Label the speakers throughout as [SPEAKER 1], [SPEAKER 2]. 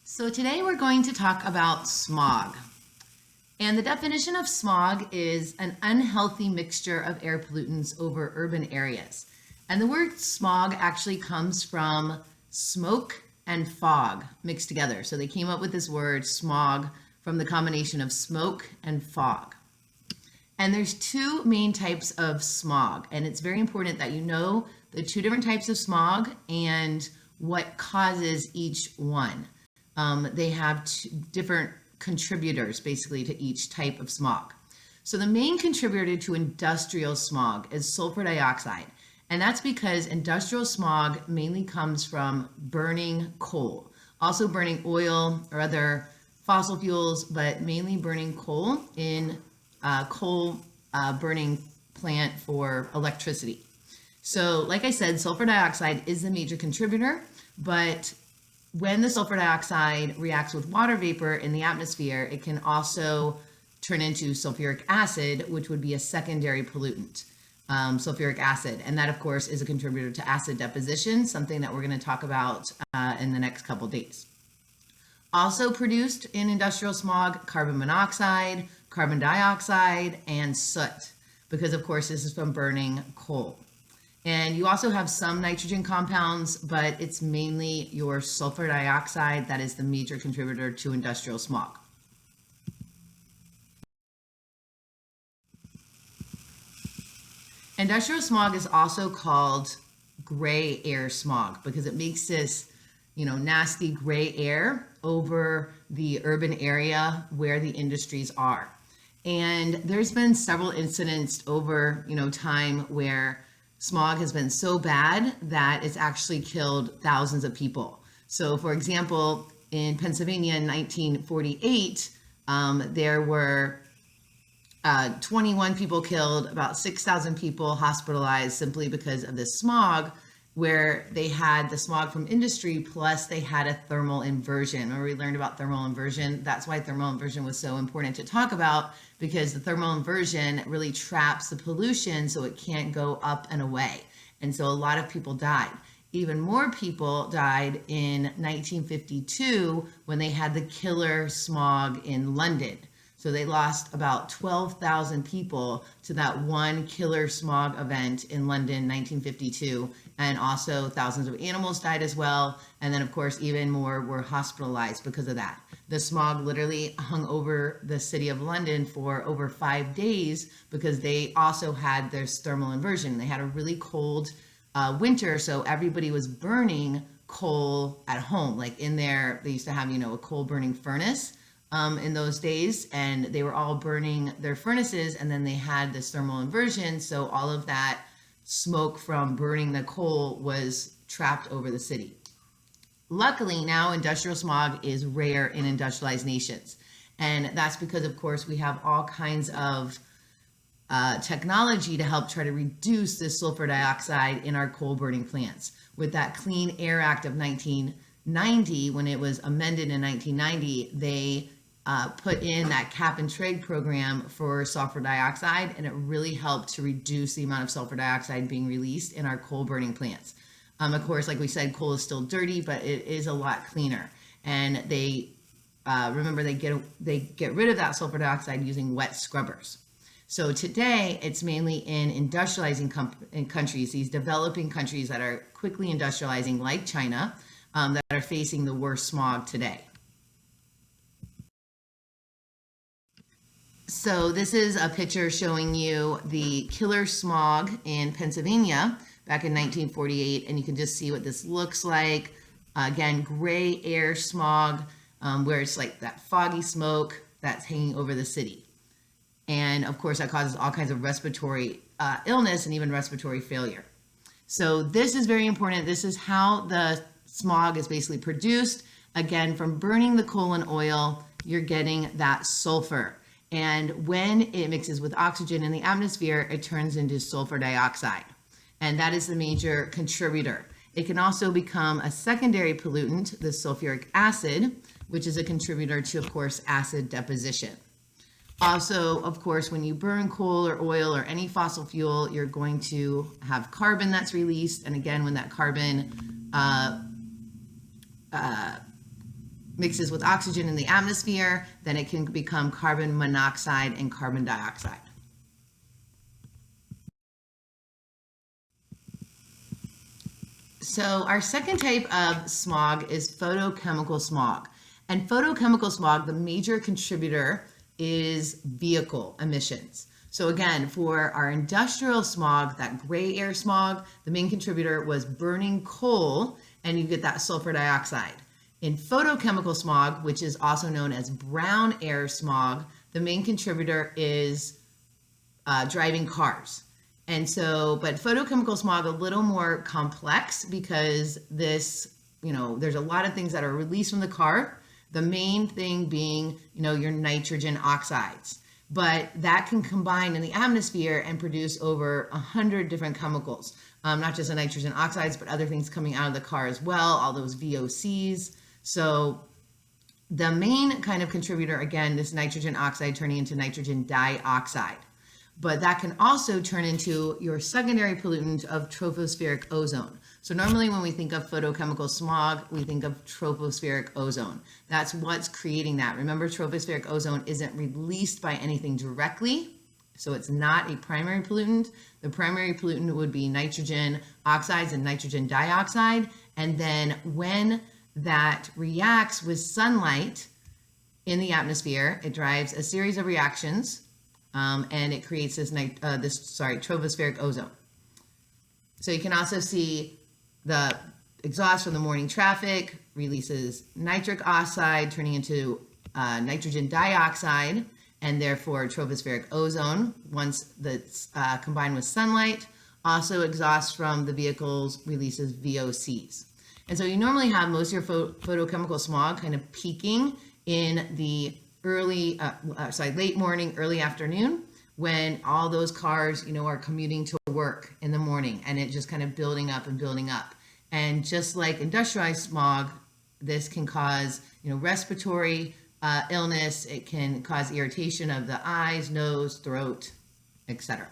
[SPEAKER 1] So today we're going to talk about smog. And the definition of smog is an unhealthy mixture of air pollutants over urban areas. And the word smog actually comes from smoke and fog mixed together. So they came up with this word smog from the combination of smoke and fog. And there's two main types of smog, and it's very important that you know the two different types of smog and what causes each one. They have different contributors basically to each type of smog. So the main contributor to industrial smog is sulfur dioxide, and that's because industrial smog mainly comes from burning coal, also burning oil or other fossil fuels, but mainly burning coal in coal burning plant for electricity. So like I said, sulfur dioxide is the major contributor, but when the sulfur dioxide reacts with water vapor in the atmosphere, it can also turn into sulfuric acid, which would be a secondary pollutant, sulfuric acid. And that, of course, is a contributor to acid deposition, something that we're going to talk about in the next couple days. Also produced in industrial smog, carbon monoxide, carbon dioxide, and soot, because of course this is from burning coal. And you also have some nitrogen compounds, but it's mainly your sulfur dioxide that is the major contributor to industrial smog. Industrial smog is also called gray air smog because it makes this, nasty gray air over the urban area where the industries are. And there's been several incidents over, time where smog has been so bad that it's actually killed thousands of people. So for example, in Pennsylvania in 1948, there were 21 people killed, about 6,000 people hospitalized simply because of the smog, where they had the smog from industry plus they had a thermal inversion. Remember we learned about thermal inversion? That's why thermal inversion was so important to talk about, because the thermal inversion really traps the pollution so it can't go up and away. And so a lot of people died. Even more people died in 1952 when they had the killer smog in London. So they lost about 12,000 people to that one killer smog event in London, 1952. And also thousands of animals died as well. And then of course, even more were hospitalized because of that. The smog literally hung over the city of London for over 5 days because they also had this thermal inversion. They had a really cold winter, so everybody was burning coal at home. Like in there, they used to have, a coal burning furnace in those days, and they were all burning their furnaces, and then they had this thermal inversion, so all of that smoke from burning the coal was trapped over the city. Luckily, now industrial smog is rare in industrialized nations, and that's because, of course, we have all kinds of technology to help try to reduce this sulfur dioxide in our coal burning plants. With that Clean Air Act of 1990, when it was amended in 1990, they put in that cap and trade program for sulfur dioxide, and it really helped to reduce the amount of sulfur dioxide being released in our coal burning plants. Of course, like we said, coal is still dirty, but it is a lot cleaner. And they remember they get rid of that sulfur dioxide using wet scrubbers. So today it's mainly in industrializing countries, these developing countries that are quickly industrializing, like China, that are facing the worst smog today. So this is a picture showing you the killer smog in Pennsylvania back in 1948, and you can just see what this looks like. Again, gray air smog, where it's like that foggy smoke that's hanging over the city. And of course, that causes all kinds of respiratory illness and even respiratory failure. So this is very important. This is how the smog is basically produced. Again, from burning the coal and oil, you're getting that sulfur. And when it mixes with oxygen in the atmosphere, it turns into sulfur dioxide. And that is the major contributor. It can also become a secondary pollutant, the sulfuric acid, which is a contributor to, of course, acid deposition. Also, of course, when you burn coal or oil or any fossil fuel, you're going to have carbon that's released. And again, when that carbon mixes with oxygen in the atmosphere, then it can become carbon monoxide and carbon dioxide. So our second type of smog is photochemical smog. And photochemical smog, the major contributor is vehicle emissions. So again, for our industrial smog, that gray air smog, the main contributor was burning coal, and you get that sulfur dioxide. In photochemical smog, which is also known as brown air smog, the main contributor is driving cars. And so, but photochemical smog a little more complex because this, there's a lot of things that are released from the car. The main thing being, your nitrogen oxides. But that can combine in the atmosphere and produce over 100 different chemicals. Not just the nitrogen oxides, but other things coming out of the car as well, all those VOCs. So the main kind of contributor, again, this nitrogen oxide turning into nitrogen dioxide. But that can also turn into your secondary pollutant of tropospheric ozone. So normally when we think of photochemical smog, we think of tropospheric ozone. That's what's creating that. Remember, tropospheric ozone isn't released by anything directly, so it's not a primary pollutant. The primary pollutant would be nitrogen oxides and nitrogen dioxide. And then when that reacts with sunlight in the atmosphere, it drives a series of reactions, and it creates this tropospheric ozone. So you can also see the exhaust from the morning traffic releases nitric oxide turning into nitrogen dioxide, and therefore tropospheric ozone once that's combined with sunlight. Also exhaust from the vehicles releases VOCs. And so you normally have most of your photochemical smog kind of peaking in the late morning, early afternoon, when all those cars, are commuting to work in the morning, and it just kind of building up and building up. And just like industrialized smog, this can cause, respiratory illness. It can cause irritation of the eyes, nose, throat, etc.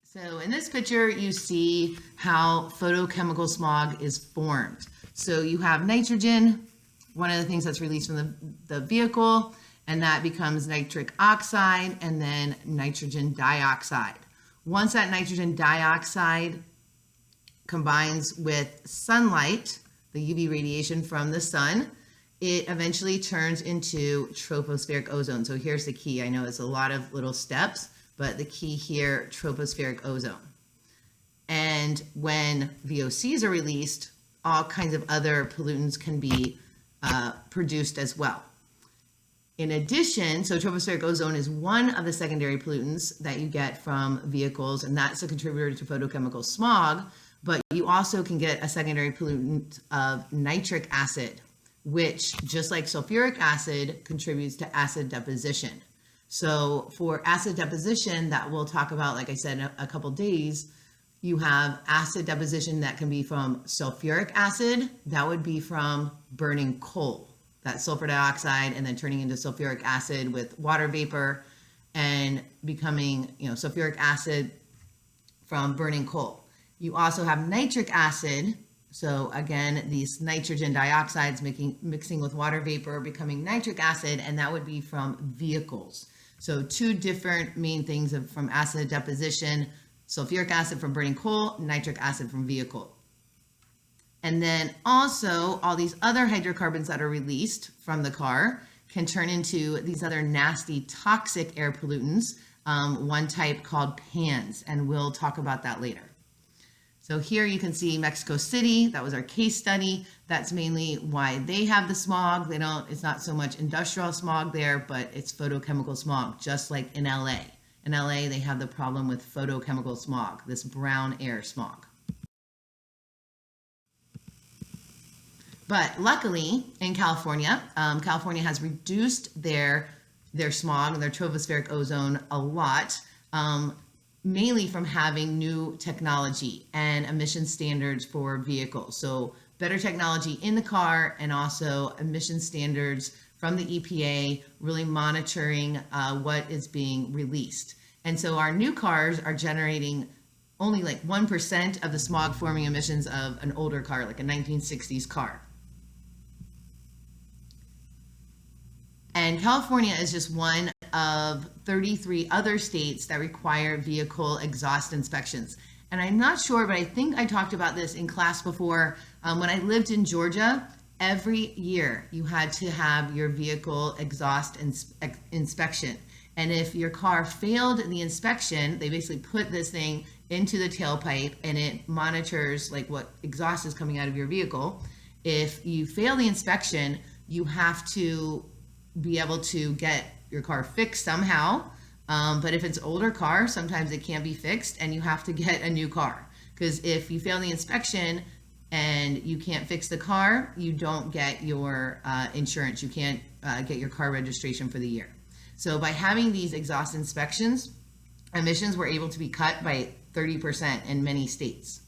[SPEAKER 1] So in this picture, you see how photochemical smog is formed. So you have nitrogen, one of the things that's released from the vehicle, and that becomes nitric oxide and then nitrogen dioxide. Once that nitrogen dioxide combines with sunlight, the UV radiation from the sun, it eventually turns into tropospheric ozone. So here's the key. I know it's a lot of little steps, but the key here, tropospheric ozone. And when VOCs are released, all kinds of other pollutants can be produced as well. In addition, so tropospheric ozone is one of the secondary pollutants that you get from vehicles, and that's a contributor to photochemical smog, but you also can get a secondary pollutant of nitric acid, which, just like sulfuric acid, contributes to acid deposition. So for acid deposition, that we'll talk about, like I said, in a couple days, you have acid deposition that can be from sulfuric acid. That would be from burning coal, that sulfur dioxide, and then turning into sulfuric acid with water vapor and becoming, sulfuric acid from burning coal. You also have nitric acid. So again, these nitrogen dioxides mixing with water vapor, becoming nitric acid, and that would be from vehicles. So two different main things from acid deposition: sulfuric acid from burning coal, nitric acid from vehicle. And then also all these other hydrocarbons that are released from the car can turn into these other nasty toxic air pollutants, one type called PANs, and we'll talk about that later. So here you can see Mexico City. That was our case study. That's mainly why they have the smog. It's not so much industrial smog there, but it's photochemical smog, just like in LA. In LA, they have the problem with photochemical smog, this brown air smog. But luckily in California, California has reduced their smog and their tropospheric ozone a lot, mainly from having new technology and emission standards for vehicles. So better technology in the car, and also emission standards from the EPA really monitoring what is being released. And so our new cars are generating only like 1% of the smog forming emissions of an older car, like a 1960s car. And California is just one of 33 other states that require vehicle exhaust inspections. And I'm not sure, but I think I talked about this in class before. When I lived in Georgia, every year you had to have your vehicle exhaust inspection. And if your car failed the inspection, they basically put this thing into the tailpipe and it monitors like what exhaust is coming out of your vehicle. If you fail the inspection, you have to be able to get your car fixed somehow. But if it's older car, sometimes it can't be fixed and you have to get a new car. Because if you fail the inspection and you can't fix the car, you don't get your insurance. You can't get your car registration for the year. So by having these exhaust inspections, emissions were able to be cut by 30% in many states.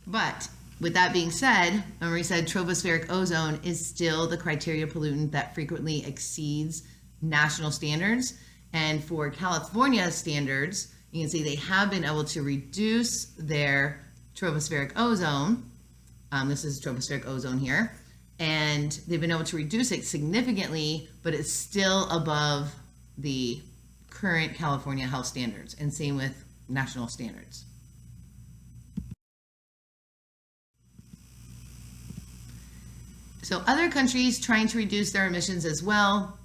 [SPEAKER 1] But with that being said, remember we said tropospheric ozone is still the criteria pollutant that frequently exceeds national standards. And for California standards, you can see they have been able to reduce their tropospheric ozone. This is tropospheric ozone here. And they've been able to reduce it significantly, but it's still above the current California health standards, and same with national standards. So other countries trying to reduce their emissions as well,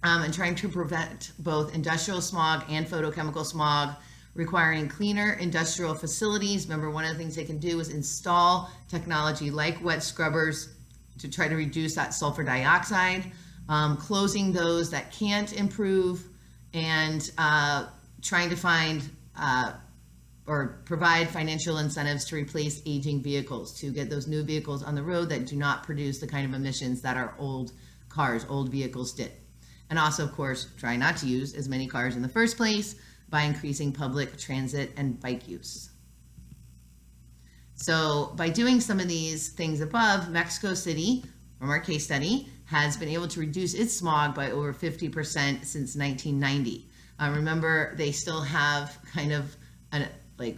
[SPEAKER 1] and trying to prevent both industrial smog and photochemical smog, requiring cleaner industrial facilities. Remember, one of the things they can do is install technology like wet scrubbers to try to reduce that sulfur dioxide, closing those that can't improve, and trying to find or provide financial incentives to replace aging vehicles, to get those new vehicles on the road that do not produce the kind of emissions that our old cars, old vehicles did. And also, of course, try not to use as many cars in the first place by increasing public transit and bike use. So by doing some of these things above, Mexico City, from our case study, has been able to reduce its smog by over 50% since 1990. Remember, they still have kind of like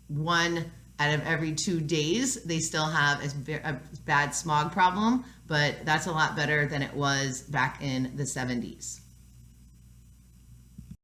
[SPEAKER 1] 1 out of every 2 days, they still have a bad smog problem, but that's a lot better than it was back in the 70s.